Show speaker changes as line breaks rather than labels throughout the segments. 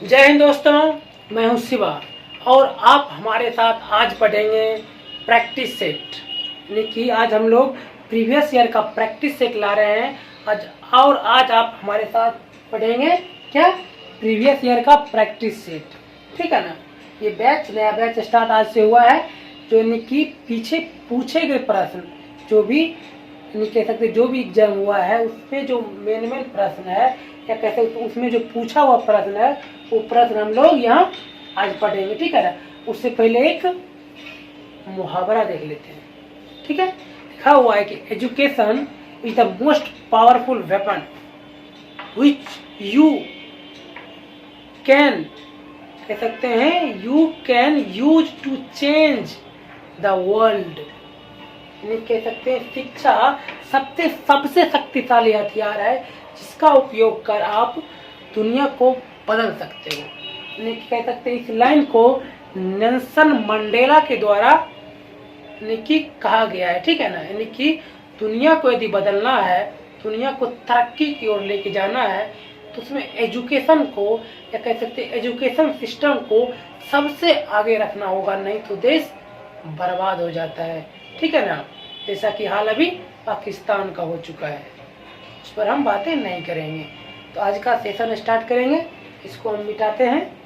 जय हिंद दोस्तों, मैं हूं शिवा और आप हमारे साथ आज पढ़ेंगे प्रैक्टिस सेट। यानी कि आज हम लोग प्रीवियस ईयर का प्रैक्टिस सेट ला रहे हैं आज आप हमारे साथ पढ़ेंगे क्या, प्रीवियस ईयर का प्रैक्टिस सेट। ठीक है ना। ये नया बैच स्टार्ट आज से हुआ है। जो यानी कि पीछे पूछे गए प्रश्न जो भी कह सकते जो भी एग्जाम हुआ है उसमें जो मेन प्रश्न है या कह सकते उसमें जो पूछा हुआ प्रश्न है वो प्रश्न हम लोग यहाँ आज पढ़ेंगे। ठीक है ना। उससे पहले एक मुहावरा देख लेते हैं। ठीक है। लिखा हुआ है कि education is the most powerful weapon which you can कह सकते हैं you can use to change the world. कह सकते हैं शिक्षा सबसे शक्तिशाली हथियार है जिसका उपयोग कर आप दुनिया को बदल सकते हो। कह सकते हैं इस लाइन को नेल्सन मंडेला के द्वारा कहा गया है। ठीक है ना। यानी कि दुनिया को यदि बदलना है, दुनिया को तरक्की की ओर लेके जाना है तो उसमें एजुकेशन को या कह सकते हैं एजुकेशन सिस्टम को सबसे आगे रखना होगा, नहीं तो देश बर्बाद हो जाता है। ठीक है ना। जैसा कि हाल अभी पाकिस्तान का हो चुका है, उस पर हम बातें नहीं करेंगे। तो आज का सेशन स्टार्ट करेंगे। इसको हम मिटाते हैं।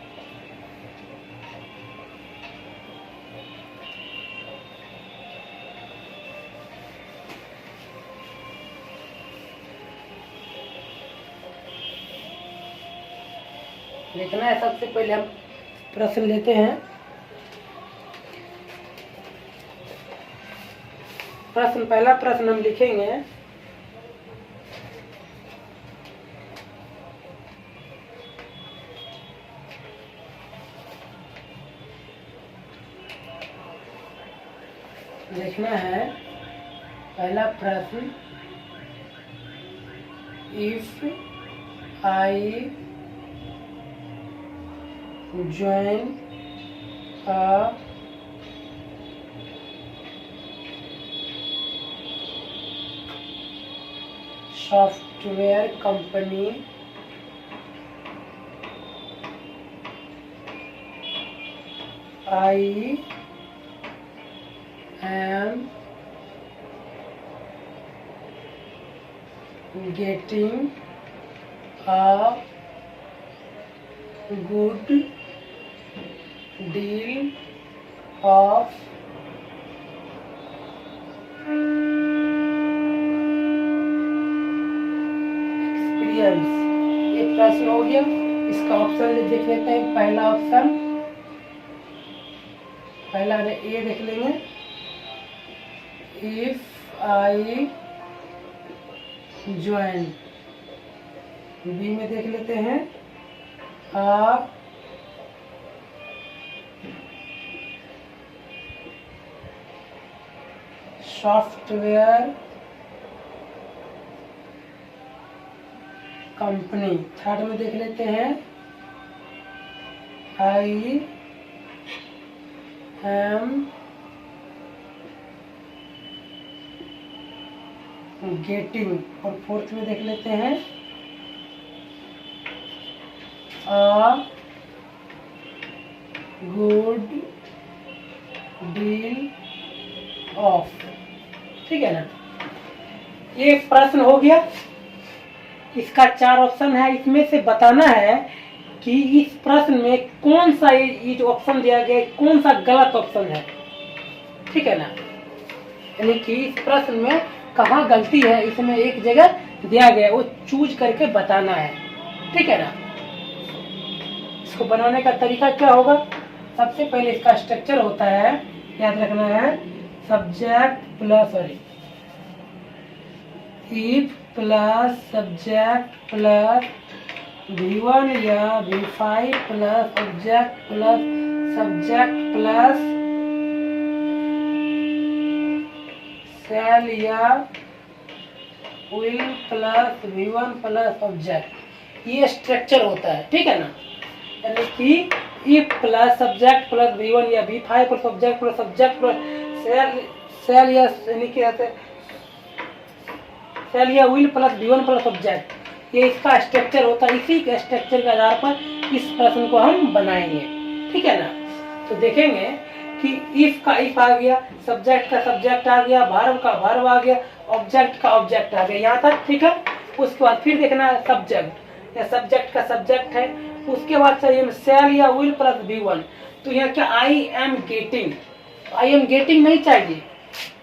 लिखना है सबसे पहले हम प्रश्न लेते हैं। पहला प्रश्न हम लिखेंगे लिखना है पहला प्रश्न, if I join a software company I am getting a good deal of experience. ये प्रश्न हो गया। इसका ऑप्शन देख लेते हैं। पहला ऑप्शन, पहला ए देख लेंगे, इफ आई ज्वाइन। बी में देख लेते हैं आ सॉफ्टवेयर कंपनी। थर्ड में देख लेते हैं आई एम गेटिंग। और फोर्थ में देख लेते हैं अ गुड डील ऑफ। ठीक है ना। ये प्रश्न हो गया। इसका 4 ऑप्शन है। इसमें से बताना है कि इस प्रश्न में कौन सा ये जो ऑप्शन दिया गया है कौन सा गलत ऑप्शन है। ठीक है ना। यानी कि इस प्रश्न में कहाँ गलती है, इसमें एक जगह दिया गया वो चूज करके बताना है। ठीक है ना। इसको बनाने का तरीका क्या होगा, सबसे पहले इसका स्ट्रक्चर होता है, याद रखना है, subject plus if plus subject plus V1 या V5 plus object plus subject plus shall या will plus V1 plus object. ये स्ट्रक्चर होता है। ठीक है ना। यानी कि if plus subject plus V1 या V5 plus object plus shall or shall या will plus V1 plus object. ये इसका स्ट्रक्चर होता है। इसी के स्ट्रक्चर के आधार पर इस प्रश्न को हम बनाएंगे, ठीक है ना। तो देखेंगे कि इफ का इफ आ गया, सब्जेक्ट का सब्जेक्ट आ गया, वर्ब का वर्ब आ गया, ऑब्जेक्ट का ऑब्जेक्ट आ गया, यहाँ तक ठीक है। उसके बाद फिर देखना है सब्जेक्ट, या सब्जेक्ट का सब्जेक्ट है। उसके बाद चाहिए सेल या विल प्लस V1। तो यहाँ क्या I am getting, I am getting नहीं चाहिए,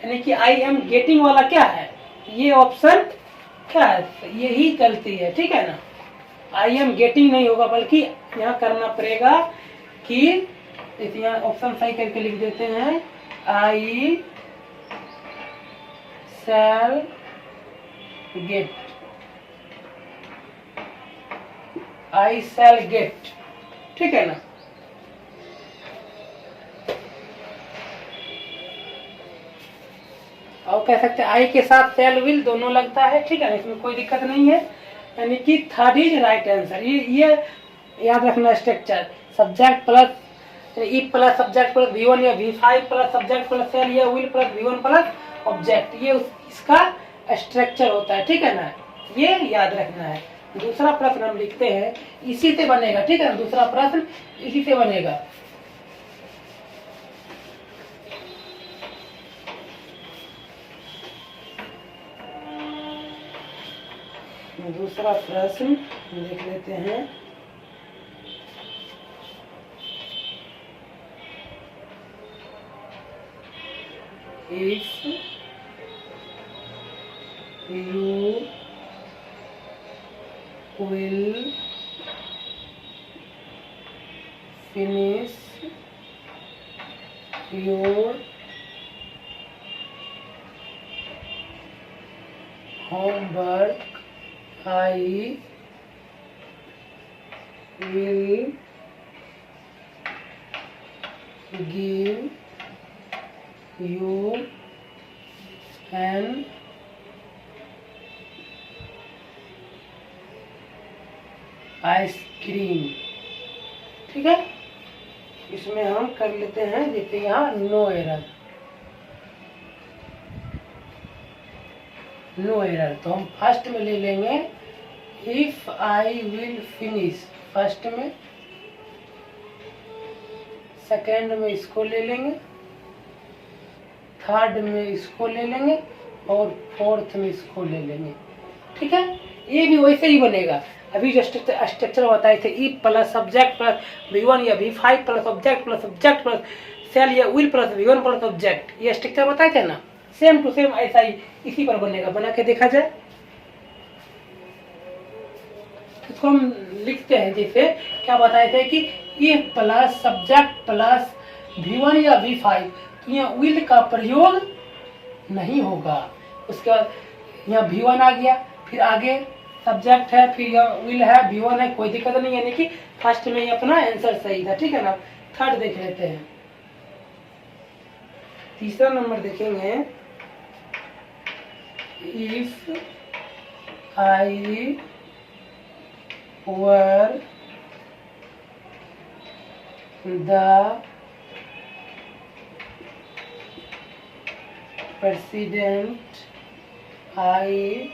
यानी कि आई एम गेटिंग वाला क्या है, ये ऑप्शन क्या है, यही गलती है, ठीक है ना। आई एम गेटिंग नहीं होगा, बल्कि यहाँ करना पड़ेगा कि यहाँ ऑप्शन सही करके लिख देते हैं, आई शैल गेट, आई शैल गेट, ठीक है ना। और कह सकते हैं आई के साथ शैल विल दोनों लगता है, ठीक है ना, इसमें कोई दिक्कत नहीं है, यानी कि थर्ड इज राइट आंसर। ये याद रखना structure, subject plus E plus subject plus V1 या V5 plus subject plus shall या will plus V1 plus object, ये इसका स्ट्रक्चर होता है, ठीक है ना, ये याद रखना है। दूसरा प्रश्न हम लिखते हैं, इसी से बनेगा, ठीक है ना, दूसरा प्रश्न इसी से बनेगा। दूसरा प्रश्न लिख लेते हैं, if you will finish your homework, I will give you an ice cream, ठीक है। इसमें हम कर लेते हैं, जैसे यहाँ नो एरर, नो एरर, तो हम फर्स्ट में ले लेंगे if I will finish, first में, सेकेंड में इसको ले लेंगे, थर्ड में इसको ले लेंगे और फोर्थ में इसको ले लेंगे, ठीक है। ये भी वैसे ही बनेगा, अभी जो स्ट्रक्चर बताए थे, ई प्लस सब्जेक्ट प्लस V1 या V5 plus object plus shall या will plus V1 plus object, ये स्ट्रक्चर बताए थे ना, सेम टू सेम ऐसा ही इसी पर बनेगा। बना के देखा जाए, इसको हम लिखते हैं, जैसे क्या बताए थे कि ये प्लस सब्जेक्ट प्लस V1 या V5, तो यहाँ विल का प्रयोग नहीं होगा। उसके बाद यहाँ V1 आ गया, फिर आगे सब्जेक्ट है, फिर यहाँ विल है, V1 है, कोई दिक्कत नहीं, यानी कि फर्स्ट में ही अपना आंसर सही था, ठीक है ना। थर्ड देख लेते हैं, तीसरा नंबर देखेंगे, if I were the president, I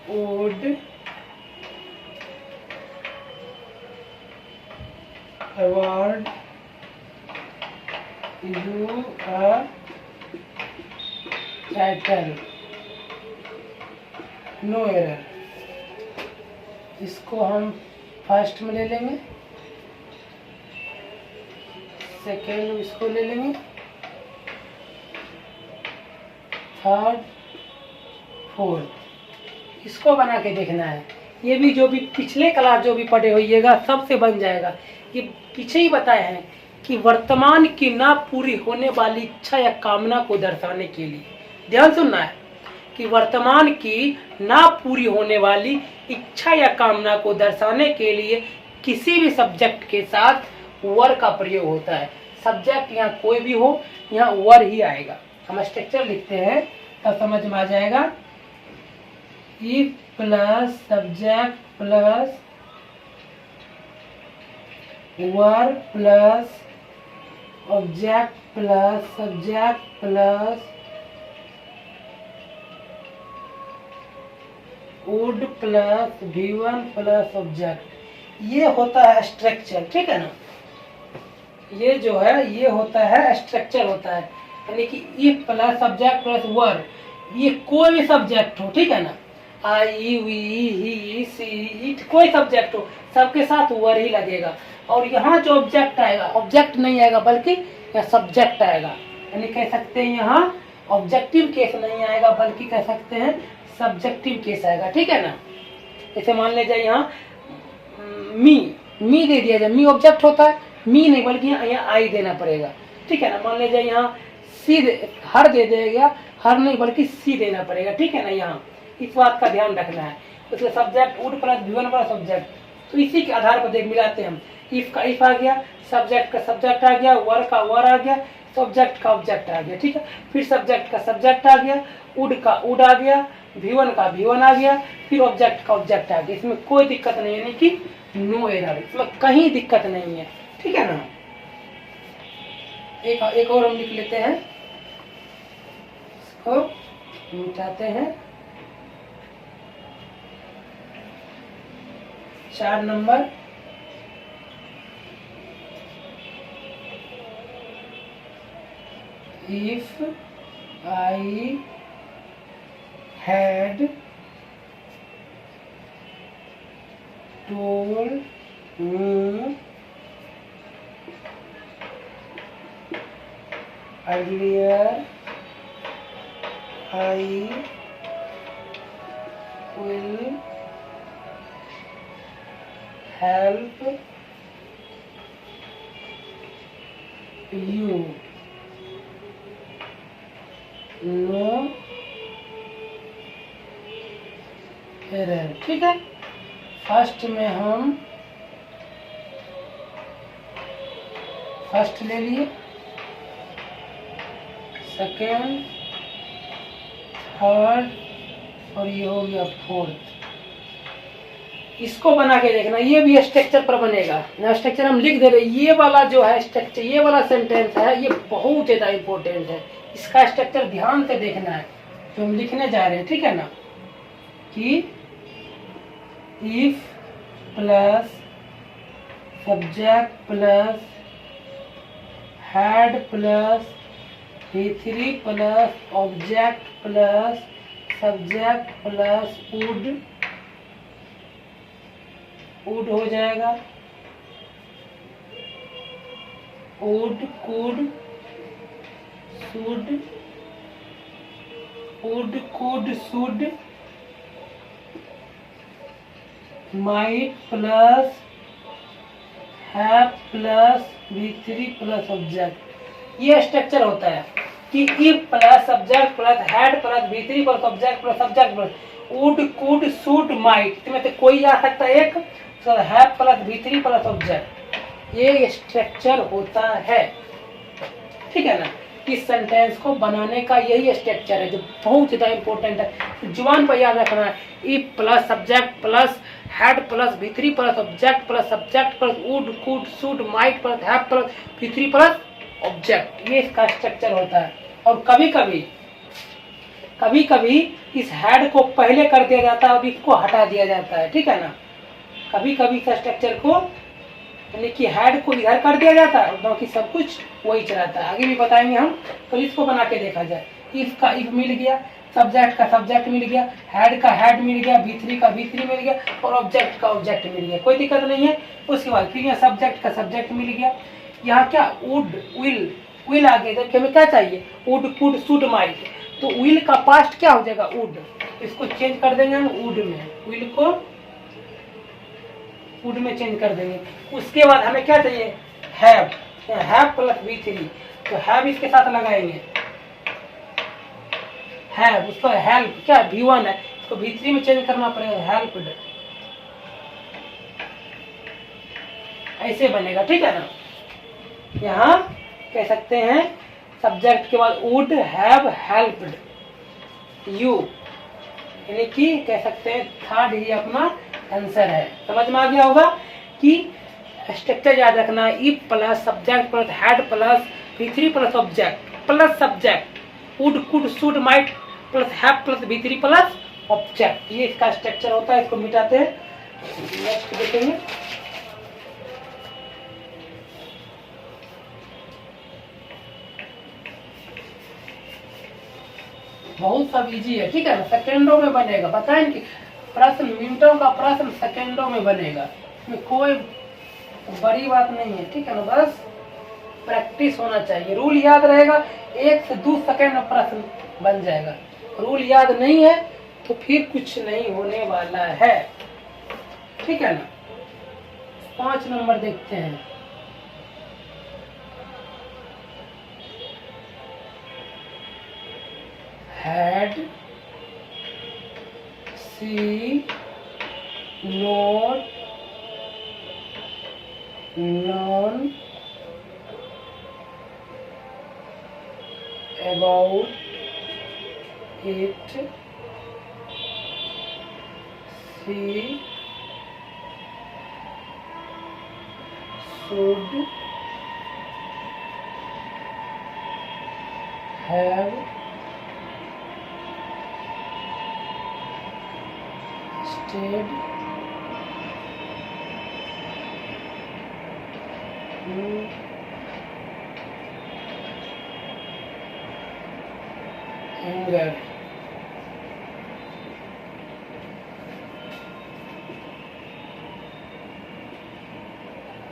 would award you a title, no error। इसको हम फर्स्ट में ले लेंगे, सेकेंड में इसको ले लेंगे, थर्ड फोर्थ, इसको बना के देखना है। ये भी जो भी पिछले क्लास जो भी पढ़े होइएगा सबसे बन जाएगा। ये पीछे ही बताए हैं कि वर्तमान की ना पूरी होने वाली इच्छा या कामना को दर्शाने के लिए, ध्यान सुनना है कि वर्तमान की ना पूरी होने वाली इच्छा या कामना को दर्शाने के लिए किसी भी सब्जेक्ट के साथ वर का प्रयोग होता है। सब्जेक्ट यहाँ कोई भी हो, यहाँ वर ही आएगा। हम स्ट्रक्चर लिखते हैं तब समझ में आ जाएगा। If plus subject plus were plus object plus subject plus would plus V1 plus object, ये होता है स्ट्रक्चर, ठीक है ना। ये जो है ये होता है स्ट्रक्चर होता है, यानी कि इफ प्लस सब्जेक्ट प्लस वर, ये कोई भी सब्जेक्ट हो, ठीक है ना, आई वी ही सी इट, कोई सब्जेक्ट हो, सबके साथ वर ही लगेगा। और यहाँ जो ऑब्जेक्ट आएगा, ऑब्जेक्ट नहीं आएगा बल्कि यहाँ सब्जेक्ट आएगा, यानी कह सकते हैं यहाँ ऑब्जेक्टिव केस नहीं आएगा बल्कि कह सकते हैं सब्जेक्टिव केस आएगा, ठीक है ना। जैसे मान लीजिए यहाँ मी दे दिया जाए, मी ऑब्जेक्ट होता है, मी नहीं बल्कि यहाँ आई देना पड़ेगा, ठीक है ना। मान लीजिए यहाँ सी हर दे देगा, हर नहीं बल्कि सी देना पड़ेगा, ठीक है ना। यहाँ इस बात का ध्यान रखना है। उसके subject would plus V1 plus subject, तो इसी के आधार पर देख मिलाते हैं हम। इफ का इफ आ गया, सब्जेक्ट का सब्जेक्ट आ गया, वर का वर आ गया, सब्जेक्ट का ऑब्जेक्ट आ गया, ठीक है। फिर सब्जेक्ट का सब्जेक्ट आ गया, वुड का वुड आ गया, V1 का V1 आ गया, फिर ऑब्जेक्ट का ऑब्जेक्ट आ गया। इसमें कोई दिक्कत नहीं है, यानी कि नो एरर, इसमें कहीं दिक्कत नहीं है, ठीक है ना। एक और हम लिख लेते हैं, इसको मिटाते हैं। 4 number, if I had told me earlier, I will help you. No error, ठीक है। फर्स्ट में हम फर्स्ट ले लिए, सेकेंड, थर्ड और ये हो गया फोर्थ। इसको बना के देखना, ये भी स्ट्रक्चर पर बनेगा ना। स्ट्रक्चर हम लिख दे रहे, ये वाला जो है स्ट्रक्चर, ये वाला सेंटेंस है, ये बहुत ज़्यादा इम्पोर्टेंट है। इसका स्ट्रक्चर ध्यान से देखना है जो हम लिखने जा रहे हैं, ठीक है ना। कि if plus subject plus had plus V3 plus object plus subject plus would हो जाएगा, would could should might plus have plus V3 plus object. ये स्ट्रक्चर होता है कि if plus subject plus had plus V3 plus object plus subject plus would could should might, इसमें से कोई आ सकता है एक, have plus V3 plus object. ये स्ट्रक्चर होता है, ठीक है ना। इस सेंटेंस को बनाने का यही स्ट्रक्चर है जो बहुत ज़्यादा इंपॉर्टेंट है, जुबान पर याद रखना है। If plus subject plus had plus V3 plus object plus subject plus would could should might plus have plus V3 plus object, ये इसका स्ट्रक्चर होता है। और कभी कभी इस हैड को पहले कर दिया जाता है और इसको हटा दिया जाता है, ठीक है ना। कभी कभी इस स्ट्रक्चर को, यानी कि हैड को इधर कर दिया जाता है और बाकी सब कुछ वही चलाता है। आगे भी बताएंगे हम, तो इसको बना के देखा जाए। इफ का इफ मिल गया, सब्जेक्ट का सब्जेक्ट मिल गया, हैड का हैड मिल गया, V3 का V3 मिल गया और ऑब्जेक्ट का ऑब्जेक्ट मिल गया, कोई दिक्कत नहीं है। उसके बाद फिर यहाँ सब्जेक्ट का सब्जेक्ट मिल गया, यहाँ क्या वुड विल आ गया, हमें क्या चाहिए, वुड कुड शुड माइट, तो विल का पास्ट क्या हो जाएगा, वुड। इसको चेंज कर देंगे हम वुड में, विल को वुड में चेंज कर देंगे। उसके बाद हमें क्या चाहिए, हैव प्लस V3, तो हैव इसके साथ लगाएंगे, हैव उसको हेल्प क्या V1 है, इसको V3 में चेंज करना पड़ेगा, हेल्प्ड, ऐसे बनेगा, ठीक है ना। यहाँ कह सकते हैं सब्जेक्ट के बाद वुड हैव हेल्प्ड यू, यानी कि कह सकते हैं थर्ड ही अपना आंसर है। समझ में आ गया होगा कि स्ट्रक्चर याद रखना, if plus subject plus had plus V3 plus object plus subject would could should might plus have plus V3 plus object, ये इसका स्ट्रक्चर होता है। इसको मिटाते हैं, नेक्स्ट देखेंगे। बहुत सब इजी है, ठीक है ना, सेकेंडों में बनेगा। पता है कि प्रश्न मिनटों का प्रश्न सेकेंडों में बनेगा, इसमें कोई बड़ी बात नहीं है, ठीक है ना, बस प्रैक्टिस होना चाहिए। रूल याद रहेगा 1 से 2 सेकेंड में प्रश्न बन जाएगा। रूल याद नहीं है तो फिर कुछ नहीं होने वाला है, ठीक है ना। 5 नंबर देखते हैं। had she not known about it, she should have stayed in anger.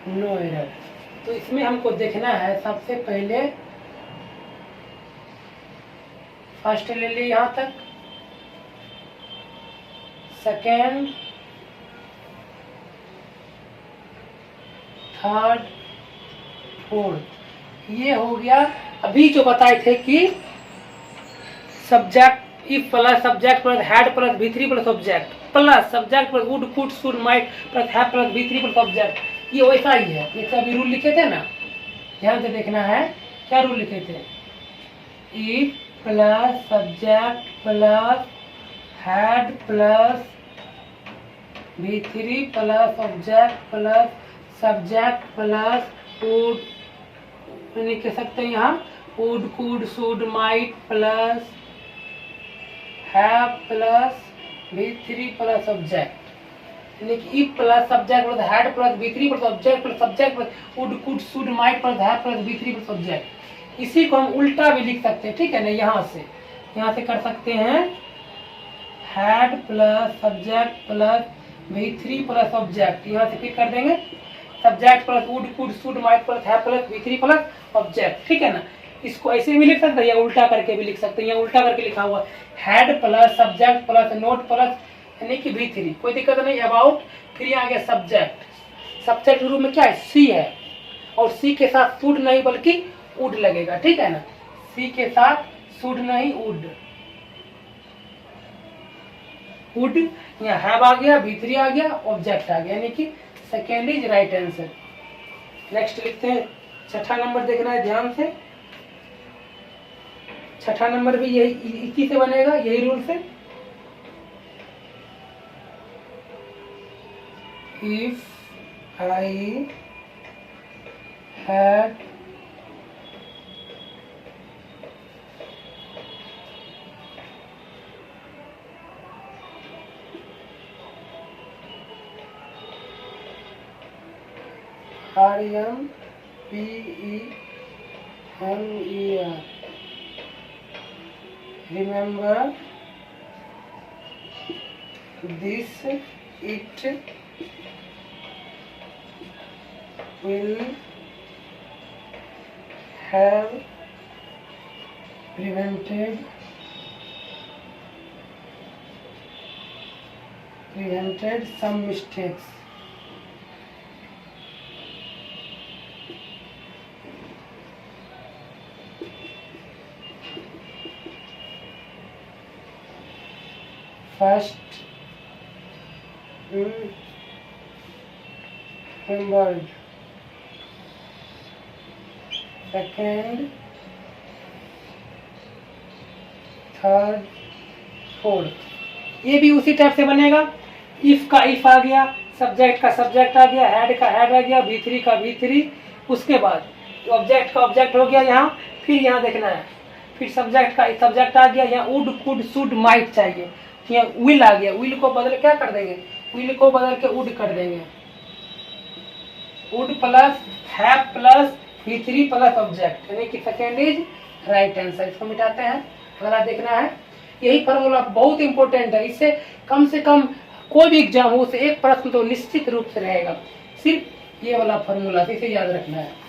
No error. तो इसमें हमको देखना है सबसे पहले, फर्स्ट ले ली यहां तक, सेकेंड, थर्ड, फोर्थ, ये हो गया। अभी जो बताए थे कि subject if plus subject plus had plus V3 plus object plus subject plus would could should might plus have plus V3 plus object, ये वैसा ही है। जैसे अभी रूल लिखे थे ना, ध्यान से देखना है क्या रूल लिखे थे। If plus subject plus had plus V3 plus object plus subject plus would, यानी कह सकते हैं यहाँ would could should might plus have plus V3 plus object, यानी कि if plus subject plus had plus V3 plus object plus subject plus would could should might plus have plus V3 plus object. इसी को हम उल्टा भी लिख सकते हैं, ठीक है ना। यहाँ से कर सकते हैं had plus subject plus V3 plus object, यहाँ से फिर कर देंगे subject plus would could should might plus have plus V3 plus object, ठीक है ना। इसको ऐसे भी लिख सकते हैं या उल्टा करके भी लिख सकते हैं। यहाँ उल्टा करके लिखा हुआ had plus subject plus note plus यानी कि V3, कोई दिक्कत नहीं। अबाउट, फिर यहाँ आ गया सब्जेक्ट, सब्जेक्ट के रूप में क्या है सी है, और सी के साथ शुड नहीं बल्कि वुड लगेगा, ठीक है ना। सी के साथ शुड नहीं वुड, वुड, यहाँ हैव आ गया, V3 आ गया, ऑब्जेक्ट आ गया, यानी कि second is right answer. Next लिखते हैं, छठा नंबर देखना है ध्यान से। छठा नंबर भी यही इसी से बनेगा, यही रूल से। If I had REMPER remember this, it will have prevented some mistakes. First, remembered. Second, third, fourth, ये भी उसी टाइप से बनेगा। इफ का इफ आ गया, सब्जेक्ट का सब्जेक्ट आ गया, हैड का हैड आ गया, V3 का V3, उसके बाद ऑब्जेक्ट का ऑब्जेक्ट हो गया यहाँ। फिर यहाँ देखना है, फिर सब्जेक्ट का सब्जेक्ट आ गया, यहाँ वुड कुड शुड माइट चाहिए, यहाँ विल आ गया, विल को बदल क्या कर देंगे, विल को बदल के वुड कर देंगे। Would plus have plus V3 plus object, यानी कि सेकेंड इज राइट आंसर। इसको मिटाते हैं, अगला देखना है यही फार्मूला बहुत इंपॉर्टेंट है, इससे कम कोई भी एग्जाम हो उसे एक प्रश्न तो निश्चित रूप से रहेगा, सिर्फ ये वाला फार्मूला, इसे याद रखना है।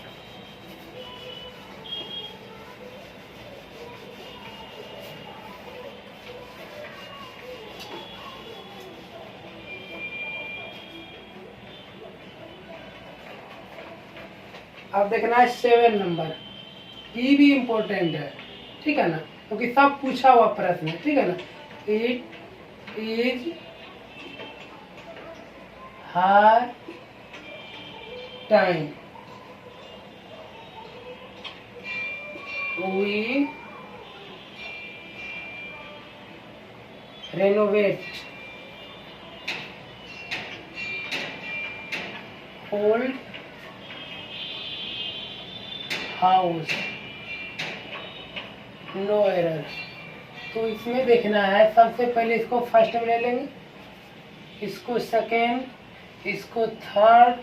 अब देखना है 7 नंबर, ये भी इम्पोर्टेंट है, ठीक है ना, क्योंकि सब पूछा हुआ प्रश्न है, ठीक है ना। It is high time we renovate old house, no error. तो इसमें देखना है, सबसे पहले इसको फर्स्ट में ले लेंगे, इसको सेकेंड, इसको थर्ड,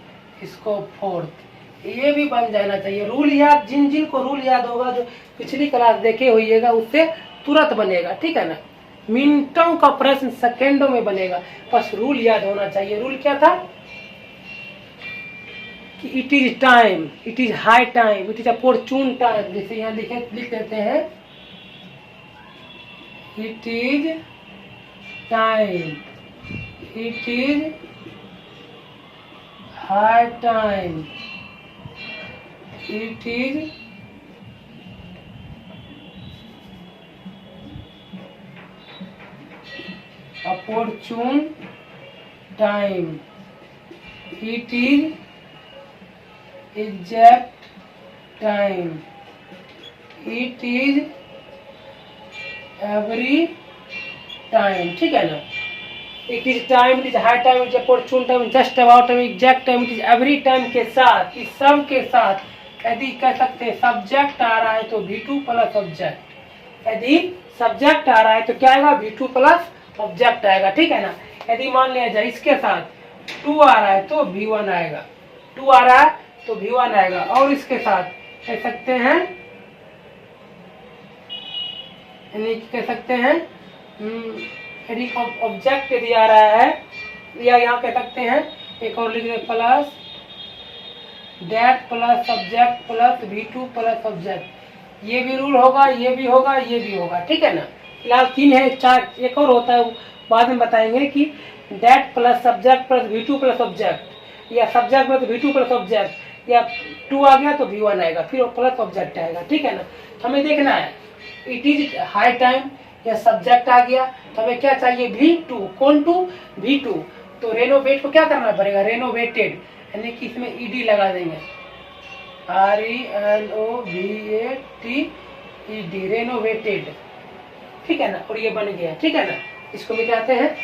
इसको फोर्थ, ये भी बन जाना चाहिए। रूल याद, जिन को रूल याद होगा, जो पिछली क्लास देखे होइएगा, उससे तुरंत बनेगा, ठीक है ना। मिनटों का प्रश्न सेकेंडों में बनेगा, बस रूल याद होना चाहिए। रूल क्या था कि it is time, it is high time, it is opportune time, जैसे यहाँ लिख देते हैं, it is time, it is high time, it is opportune time, it is exact time, it is every time, ठीक है ना। It is time, it is high time, it is opportune time, just about time, exact time, it is every time के साथ, इस सब के साथ यदि कह सकते हैं सब्जेक्ट आ रहा है तो V2 प्लस ऑब्जेक्ट, यदि सब्जेक्ट आ रहा है तो क्या आएगा, V2 प्लस ऑब्जेक्ट आएगा, ठीक है ना। यदि मान लिया जाए इसके साथ 2 आ रहा है तो V1 आएगा, 2 आ रहा है तो V1 आएगा, और इसके साथ कह सकते हैं, यानी कह सकते हैं यदि ऑब्जेक्ट यदि आ रहा है, या यहाँ कह सकते हैं एक और लिख दे, plus that plus subject plus V2 plus object, ये भी रूल होगा, ये भी होगा, ये भी होगा, ठीक है ना। फिलहाल 3 है, 4 एक और होता है, बाद में बताएंगे कि that plus subject plus V2 plus object, या subject plus V2 plus object, या 2 आ गया तो V1 आएगा, फिर प्लस ऑब्जेक्ट आएगा, ठीक है ना। हमें देखना है इट इज हाई टाइम या सब्जेक्ट आ गया तो हमें क्या चाहिए, V2, कौन 2, V2। तो रेनोवेट को क्या करना पड़ेगा, रेनोवेटेड, यानी कि इसमें ED लगा देंगे, RENOVATED, रेनोवेटेड, ठीक है ना, और ये बन गया, ठीक है ना। इसको मिटाते हैं,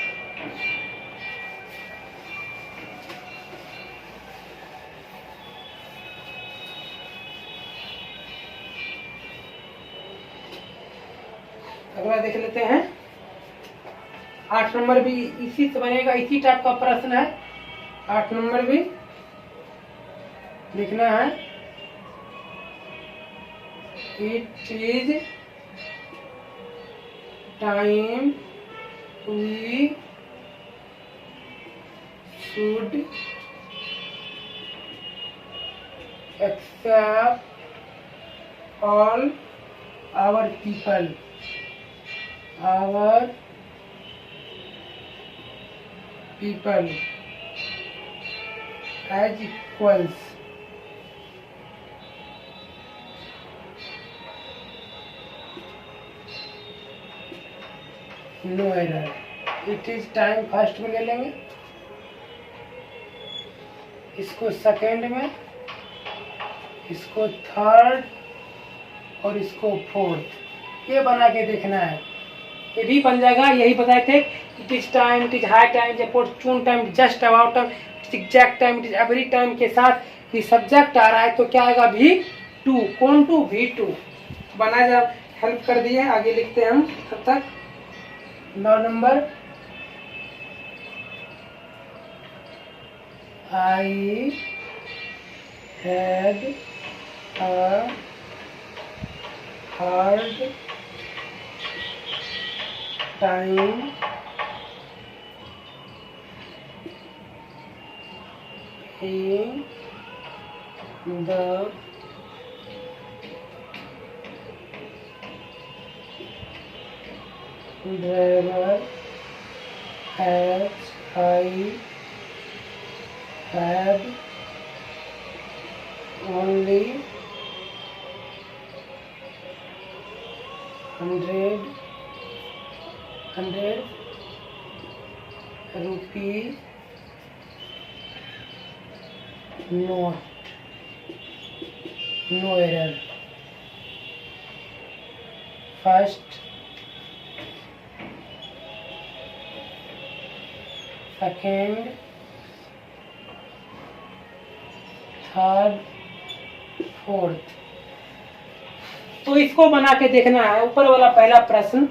अगला देख लेते हैं। 8 नंबर भी इसी से बनेगा, इसी टाइप का प्रश्न है। 8 नंबर भी लिखना है, it is time we should accept all our people, our people as equals, no error। it is time first में ले लेंगे, इसको सेकेंड में, इसको थर्ड, और इसको फोर्थ, ये बना के देखना है, ये भी बन जाएगा। यही बताए थे, it is time, it is high time, it is opportune time, just about time, it is exact time, it is every time के साथ ये सब्जेक्ट आ रहा है तो क्या आएगा, V2, कौन 2, V2 बना। जब हेल्प कर दिए, आगे लिखते हैं हम तब तक। 9 number, I had a hard time paying the driver as I had only 100 rupees note, no error. First, second, third, fourth. तो इसको बना के देखना है। ऊपर वाला पहला प्रश्न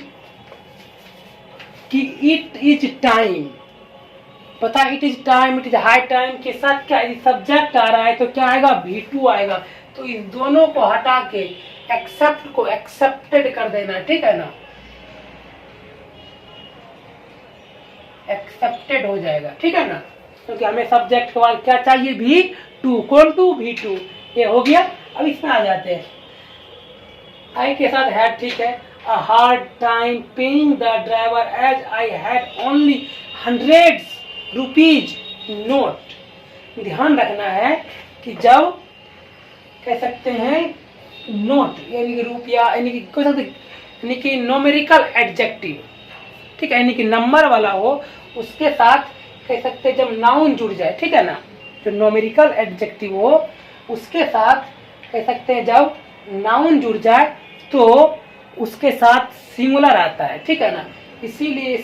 कि इट इज टाइम, पता it is time, it is high time के साथ क्या सब्जेक्ट आ रहा है तो क्या आएगा, V2 आएगा। तो इस दोनों को हटा के एक्सेप्ट को एक्सेप्टेड कर देना, ठीक है ना, एक्सेप्टेड हो जाएगा, ठीक है ना, क्योंकि हमें सब्जेक्ट के बाद क्या चाहिए, V2, कौन टू, V2। ये हो गया। अब इसमें आ जाते हैं, आई के साथ हैड, ठीक है। A hard time paying the driver as I had only 100 rupees note. ध्यान रखना है कि जब कह सकते हैं नोट यानी कि रुपया, यानी कि कह सकते यानी कि नोमेरिकल एडजेक्टिव, ठीक है, यानी कि नंबर वाला हो, उसके साथ कह सकते हैं जब नाउन जुड़ जाए, ठीक है ना, जो नोमेरिकल एडजेक्टिव हो उसके साथ कह सकते हैं जब नाउन जुड़ जाए तो उसके साथ सिंगुलर आता है, ठीक है ना। इसीलिए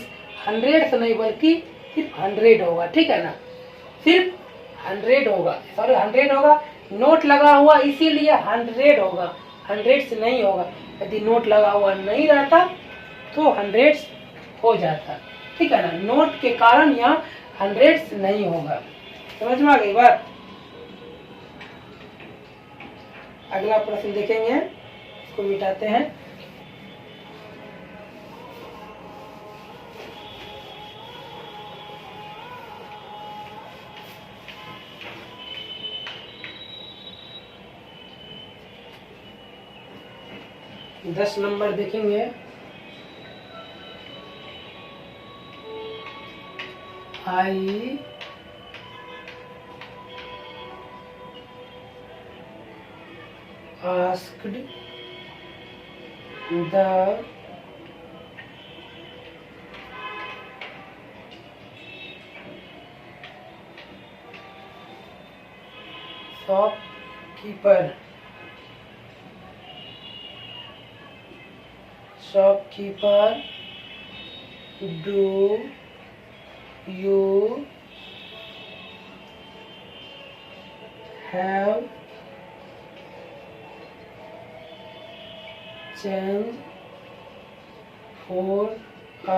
100 से नहीं बल्कि सिर्फ 100 होगा, ठीक है ना, सिर्फ 100 होगा, सॉरी 100 होगा। नोट लगा हुआ इसीलिए 100 होगा, 100 से नहीं होगा। यदि नोट लगा हुआ नहीं रहता तो 100 हो जाता, ठीक है ना। नोट के कारण यहाँ 100 नहीं होगा। समझ में आ गई बात। अगला प्रश्न देखेंगे, इसको मिटाते हैं। दस नंबर देखेंगे। आई asked the shopkeeper, do you have change for a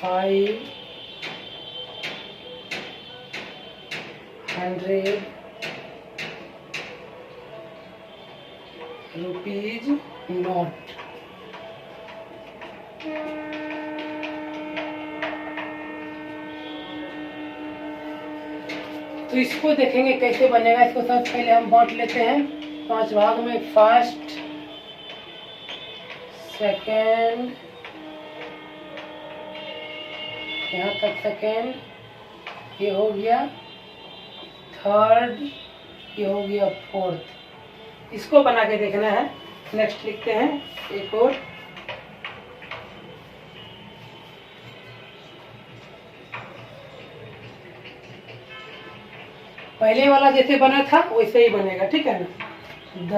500 rupees note? तो इसको देखेंगे कैसे बनेगा। इसको सबसे पहले हम बांट लेते हैं 5 भाग में। फर्स्ट, सेकेंड, यहाँ तक सेकेंड, ये हो गया थर्ड, ये हो गया फोर्थ। इसको बना के देखना है। नेक्स्ट लिखते हैं एक और। पहले वाला जैसे बना था वैसे ही बनेगा, ठीक है ना। The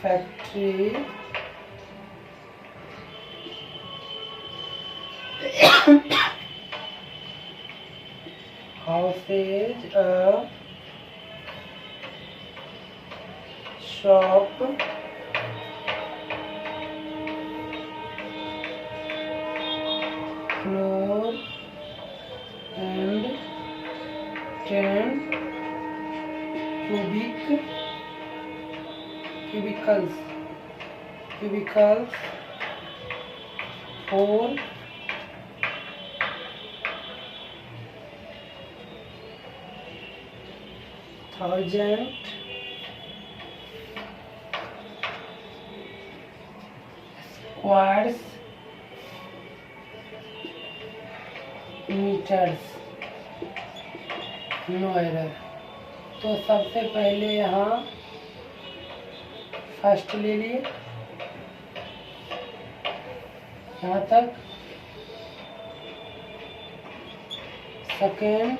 factory houses a shop floor and 10 cubicles cubicles, 4 thousand squares meters, no error. तो सबसे पहले यहाँ फर्स्ट ले लिए यहाँ तक, सेकेंड,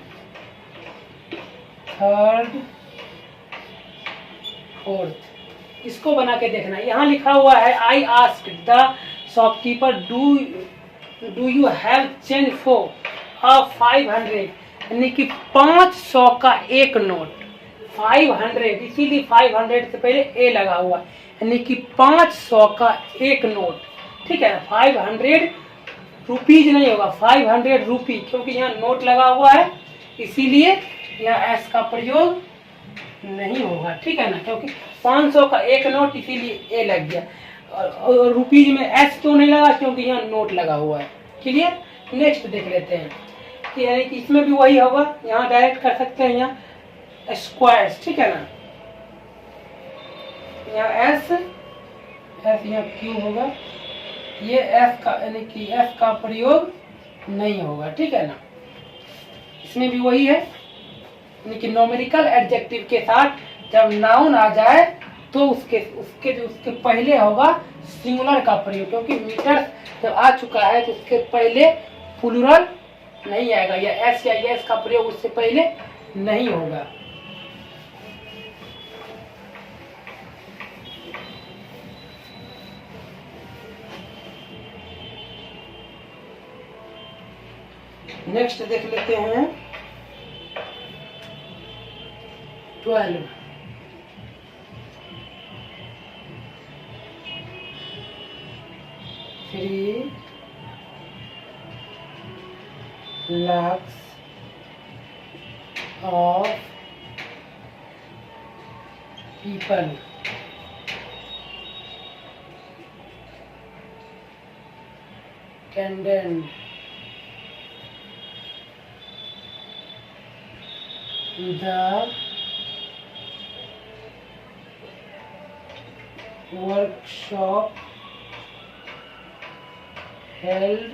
थर्ड, फोर्थ। इसको बना के देखना। यहाँ लिखा हुआ है I ask the shopkeeper do you have change for 500, यानी कि 500 का एक नोट। 500, इसीलिए 500 से पहले ए लगा हुआ है, यानी कि 500 का एक नोट। ठीक है ना, 500 रुपीज नहीं होगा, 500 रुपी, क्योंकि यहाँ नोट लगा हुआ है इसीलिए यहाँ एस का प्रयोग नहीं होगा। ठीक है ना, क्योंकि 500 का एक नोट इसीलिए ए लग गया। और रुपीज में एस क्यों नहीं लगा, क्योंकि यहाँ नोट लगा हुआ है। क्लियर। नेक्स्ट देख लेते हैं कि यानी कि इसमें भी वही होगा, यहाँ डायरेक्ट कर सकते हैं यहाँ स्क्वायर्स। ठीक है ना, यहाँ एस यहाँ क्यू होगा, ये एस का यानी कि एस का प्रयोग नहीं होगा। ठीक है ना, इसमें भी वही है, यानी कि नोमेरिकल एडजेक्टिव के साथ जब नाउन आ जाए तो उसके पहले होगा सिंगुलर का प्रयोग, क्योंकि मीटर जब आ चुका है तो उसके पहले प्लूरल नहीं आएगा, या एस या एस का प्रयोग उससे पहले नहीं होगा। नेक्स्ट देख लेते हैं 12। Three lakhs of people attended the workshop held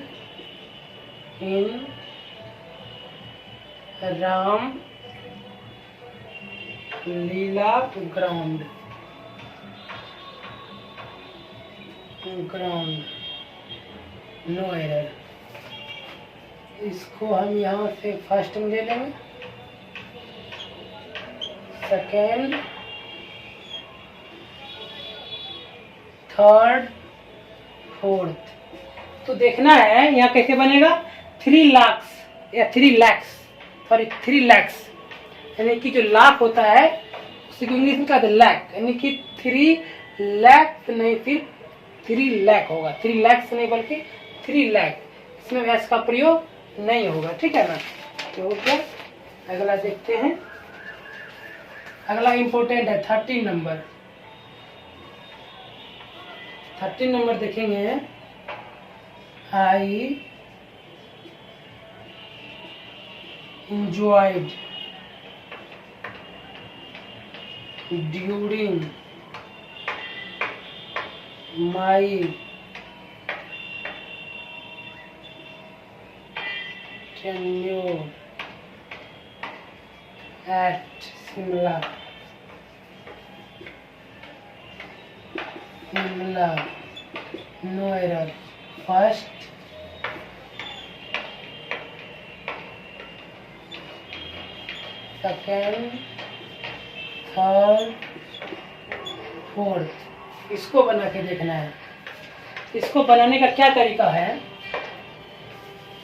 in Ram Leela ground, no error. इसको हम यहाँ से फर्स्ट में ले लेंगे, सेकेंड, थर्ड, फोर्थ। तो देखना है यहाँ कैसे बनेगा। 3 लाख या 3 लैक्स, सॉरी 3 लैक्स, यानी कि जो लाख होता है उसको इंग्लिश में कहते हैं लैख, यानी कि 3 लैख नहीं, फिर 3 लैख होगा। 3 लैक्स नहीं बल्कि 3 लैख, इसमें एस का प्रयोग नहीं होगा। ठीक है ना, तो क्या अगला देखते हैं। अगला इंपॉर्टेंट है 13 नंबर। 13 नंबर देखेंगे। I enjoyed during my tenure at Simla, no error। First, second, third, fourth. इसको बना के देखना है। इसको बनाने का क्या तरीका है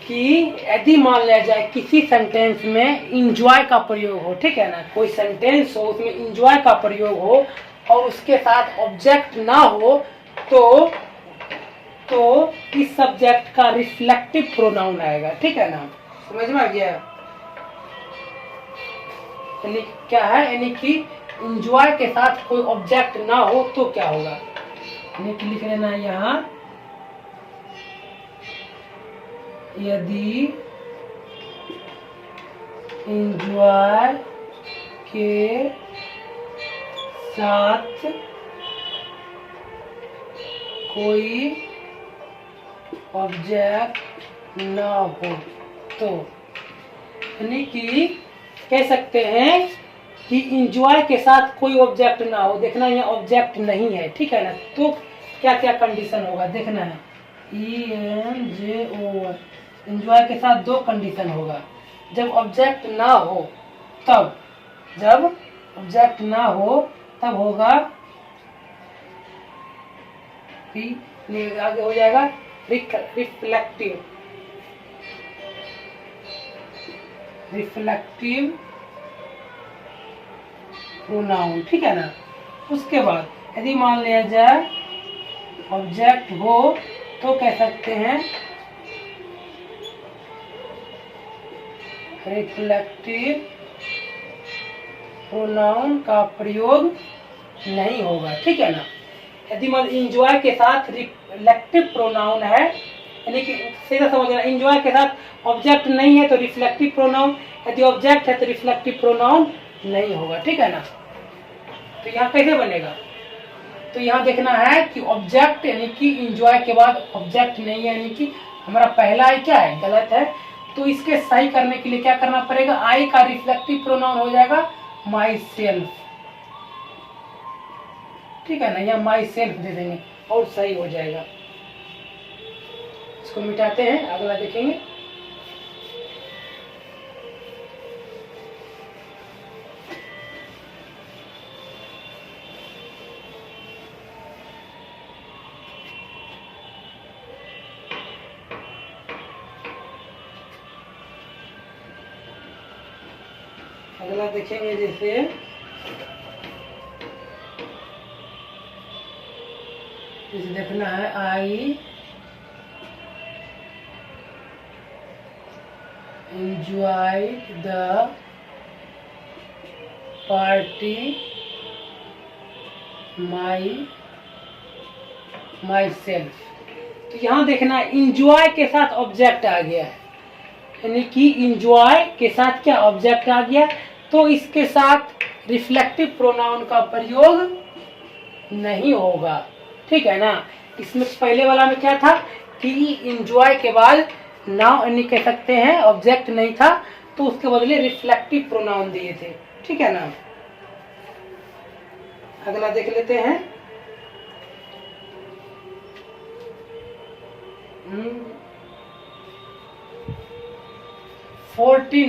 कि यदि मान लिया जाए किसी सेंटेंस में इंजॉय का प्रयोग हो, ठीक है ना, कोई सेंटेंस हो उसमें इंजॉय का प्रयोग हो और उसके साथ ऑब्जेक्ट ना हो, तो इस सब्जेक्ट का रिफ्लेक्टिव प्रोनाउन आएगा। ठीक है ना, समझ में आ गया। यानी क्या है, यानी कि इंजॉय के साथ कोई ऑब्जेक्ट ना हो तो क्या होगा, लिख लेना है यहाँ, यदि एंजॉय के साथ कोई ऑब्जेक्ट ना हो तो, यानी कि कह सकते हैं कि इंजॉय के साथ कोई ऑब्जेक्ट ना हो। देखना यहाँ ऑब्जेक्ट नहीं है, ठीक है ना, तो क्या क्या कंडीशन होगा देखना है। ENJO, इंजॉय के साथ दो कंडीशन होगा। जब ऑब्जेक्ट ना हो तब, जब ऑब्जेक्ट ना हो तब होगा, आगे हो जाएगा रिफ्लेक्टिव प्रोनाउन, ठीक है ना। उसके बाद यदि मान लिया जाए ऑब्जेक्ट हो तो कह सकते हैं रिफ्लेक्टिव प्रोनाउन का प्रयोग नहीं होगा, ठीक है ना। यदि मान इंजॉय के साथ रिफ्लेक्टिव प्रोनाउन है, यानी कि सीधा समझना, इंजॉय के साथ ऑब्जेक्ट नहीं है तो रिफ्लेक्टिव प्रोनाउन, यदि ऑब्जेक्ट है तो रिफ्लेक्टिव प्रोनाउन नहीं होगा, ठीक है ना। तो यहाँ कैसे बनेगा, तो यहाँ देखना है कि ऑब्जेक्ट, यानी कि इंजॉय के बाद ऑब्जेक्ट नहीं है, यानी कि हमारा पहला आई क्या है, गलत है। तो इसके सही करने के लिए क्या करना पड़ेगा, आई का रिफ्लेक्टिव प्रोनाउन हो जाएगा माई सेल्फ, ठीक है ना। यहाँ माई सेल्फ दे देंगे और सही हो जाएगा। इसको मिटाते हैं, अगला देखेंगे। अगला देखेंगे, जैसे देखना है आई enjoyed the party myself। तो यहाँ देखना इंजॉय के साथ ऑब्जेक्ट आ गया है, यानी कि इंजॉय के साथ क्या ऑब्जेक्ट आ गया, तो इसके साथ रिफ्लेक्टिव प्रोनाउन का प्रयोग नहीं होगा, ठीक है ना। इसमें पहले वाला में क्या था कि इंजॉय के बाद नाउ यानी कह सकते हैं ऑब्जेक्ट नहीं था, तो उसके बदले रिफ्लेक्टिव प्रोनाउन दिए थे, ठीक है ना। अगला देख लेते हैं। 14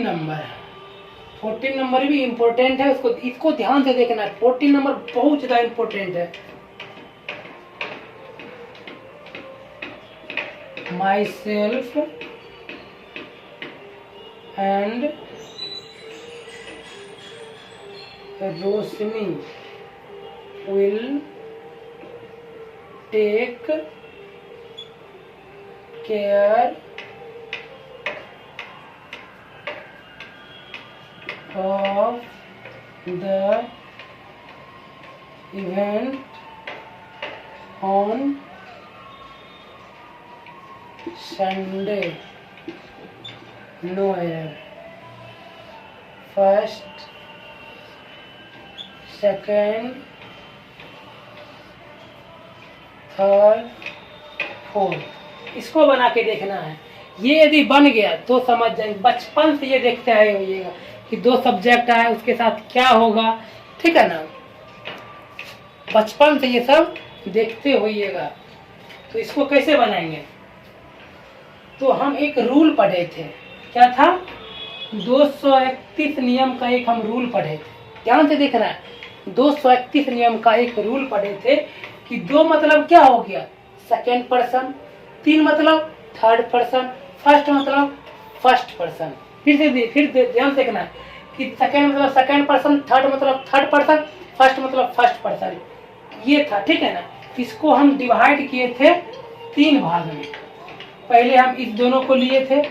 नंबर भी इम्पोर्टेंट है, इसको ध्यान से देखना है। 14 नंबर बहुत ज्यादा इम्पोर्टेंट है। myself and Rosni will take care of the event on Sunday. No error. First, second, third, fourth. इसको बना के देखना है। ये यदि बन गया तो समझ जाएंगे। बचपन से ये देखते आए होइएगा कि दो सब्जेक्ट आए उसके साथ क्या होगा, ठीक है ना। बचपन से ये सब देखते होइएगा। तो इसको कैसे बनाएंगे, तो हम एक रूल पढ़े थे, क्या था, 231 नियम का एक हम रूल पढ़े थे। ध्यान से देखना है, 231 नियम का एक रूल पढ़े थे कि दो मतलब क्या हो गया, सेकेंड पर्सन, तीन मतलब थर्ड पर्सन, फर्स्ट मतलब फर्स्ट पर्सन। फिर ध्यान से देखना है कि सेकेंड मतलब सेकेंड पर्सन, थर्ड मतलब थर्ड पर्सन, फर्स्ट मतलब फर्स्ट पर्सन, ये था, ठीक है ना। इसको हम डिवाइड किए थे 3 भाग में। पहले हम इस दोनों को लिए थे,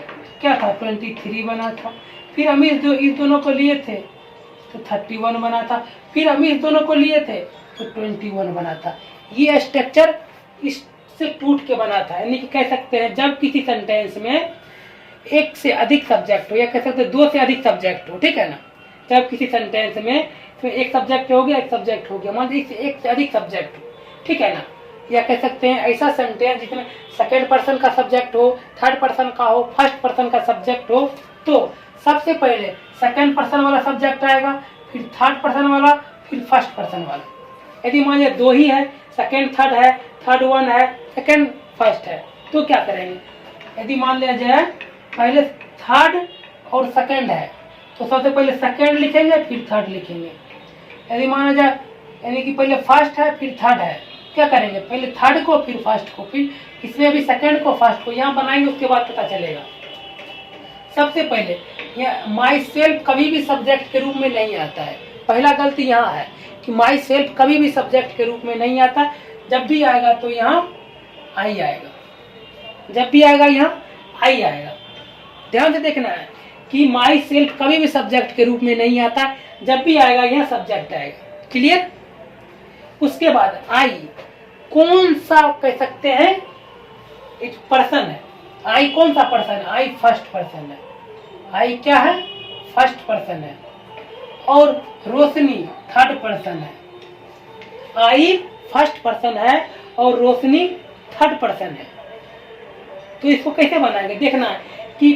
क्या था, 23 बना था। फिर हम इस दोनों को लिए थे तो 31 बना था। फिर हम इस दोनों को लिए थे तो 21 बना था। ये स्ट्रक्चर इससे टूट के बना था। यानी कि कह सकते हैं जब किसी सेंटेंस में एक से अधिक सब्जेक्ट हो, या कह सकते हैं दो से अधिक सब्जेक्ट हो, ठीक है ना। जब किसी सेंटेंस में इसमें एक सब्जेक्ट हो गया, एक सब्जेक्ट हो गया, मान लीजिए एक से अधिक सब्जेक्ट हो, ठीक है ना। या कह सकते हैं ऐसा सेंटेंस जिसमें सेकेंड पर्सन का सब्जेक्ट हो, थर्ड पर्सन का हो, फर्स्ट पर्सन का सब्जेक्ट हो, तो सबसे पहले सेकेंड पर्सन वाला सब्जेक्ट आएगा, फिर थर्ड पर्सन वाला, फिर फर्स्ट पर्सन वाला। यदि मान लीजिए दो ही है, सेकेंड थर्ड है, थर्ड वन है, सेकेंड फर्स्ट है, तो क्या करेंगे। यदि मान लिया जाए पहले थर्ड और सेकेंड है, तो सबसे पहले सेकेंड लिखेंगे, फिर थर्ड लिखेंगे। यदि माना जाए यानी कि पहले फर्स्ट है, फिर थर्ड है, क्या करेंगे, पहले थर्ड को, फिर फर्स्ट को, फिर इसमें भी सेकेंड को, फर्स्ट को, यहाँ बनाएंगे, उसके बाद पता चलेगा। सबसे पहले माई सेल्फ कभी भी सब्जेक्ट के रूप में नहीं आता है। पहला गलती यहाँ है कि माई सेल्फ कभी भी सब्जेक्ट के रूप में नहीं आता। जब भी आएगा तो यहाँ आई आएगा, जब भी आएगा यहाँ आई आएगा। ध्यान से देखना है कि माई सेल्फ कभी भी सब्जेक्ट के रूप में नहीं आता, जब भी आएगा यहाँ सब्जेक्ट आएगा। क्लियर। उसके बाद आई कौन सा कह सकते हैं, एक पर्सन है। आई कौन सा पर्सन है, आई फर्स्ट पर्सन है। आई क्या है, फर्स्ट पर्सन है। और रोशनी थर्ड पर्सन है। आई फर्स्ट पर्सन है और रोशनी थर्ड पर्सन है। तो इसको कैसे बनाएंगे, देखना है कि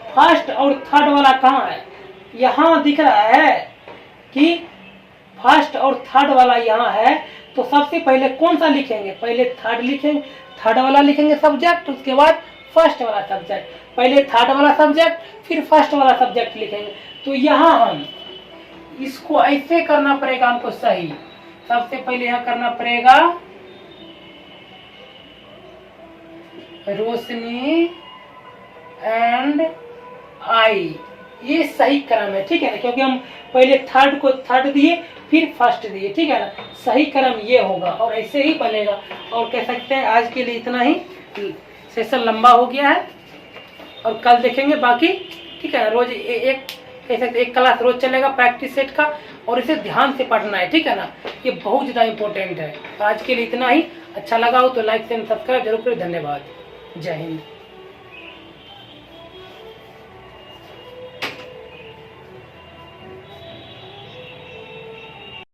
फर्स्ट और थर्ड वाला कहाँ है। यहाँ दिख रहा है कि फर्स्ट और थर्ड वाला यहाँ है, तो सबसे पहले कौन सा लिखेंगे, पहले थर्ड लिखेंगे, थर्ड वाला लिखेंगे सब्जेक्ट, उसके बाद फर्स्ट वाला सब्जेक्ट, पहले थर्ड वाला सब्जेक्ट, फिर फर्स्ट वाला सब्जेक्ट लिखेंगे। तो यहाँ हम इसको ऐसे करना पड़ेगा हमको सही। सबसे पहले यहाँ करना पड़ेगा रोशनी एंड आई, ये सही क्रम है, ठीक है ना, क्योंकि हम पहले थर्ड को थर्ड दिए, फिर फर्स्ट दिए, ठीक है ना। सही क्रम ये होगा और ऐसे ही बनेगा। और कह सकते हैं आज के लिए इतना ही, सेशन लंबा हो गया है और कल देखेंगे बाकी, ठीक है ना। रोज एक कह सकते एक क्लास रोज चलेगा प्रैक्टिस सेट का, और इसे ध्यान से पढ़ना है, ठीक है ना। ये बहुत ज़्यादा इंपॉर्टेंट है। आज के लिए इतना ही। अच्छा लगा हो तो लाइक एंड सब्सक्राइब जरूर करें। धन्यवाद। जय हिंद।